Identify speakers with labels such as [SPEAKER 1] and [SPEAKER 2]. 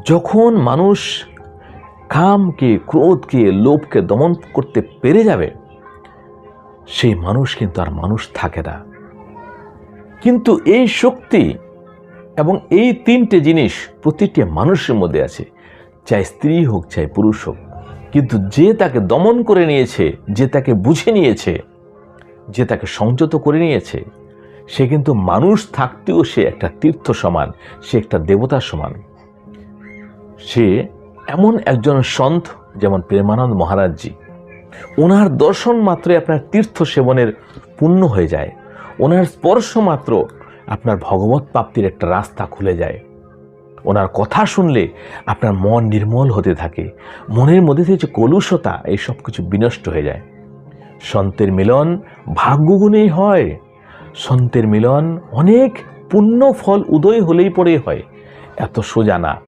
[SPEAKER 1] যখন মানুষ কামকে, ক্রোধকে, লোভকে দমন করতে পেরে যাবে, সেই মানুষ কিন্তু আর মানুষ থাকে না। কিন্তু এই শক্তি এবং এই তিনটে জিনিস প্রতিটি মানুষের মধ্যে আছে, চাই স্ত্রী হোক চাই পুরুষ হোক। কিন্তু যে তাকে দমন করে নিয়েছে, যে তাকে বুঝে নিয়েছে, যে তাকে সংযত করে নিয়েছে, সে কিন্তু মানুষ থাকতেও সে একটা তীর্থ সমান, সে একটা দেবতার সমান। সে এমন একজন সন্ত যেমন প্রেমানন্দ মহারাজজি। ওনার দর্শন মাত্রই আপনার তীর্থ সেবনের পুণ্য হয়ে যায়। ওনার স্পর্শ মাত্র আপনার ভগবত প্রাপ্তির একটা রাস্তা খুলে যায়। ওনার কথা শুনলে আপনার মন নির্মল হতে থাকে, মনের মধ্যে থেকে যে কলুষতা, এই সব কিছু বিনষ্ট হয়ে যায়। সন্তের মিলন ভাগ্যগুণেই হয়। সন্তের মিলন অনেক পুণ্য ফল উদয় হলেই পরে হয়, এত সোজা না।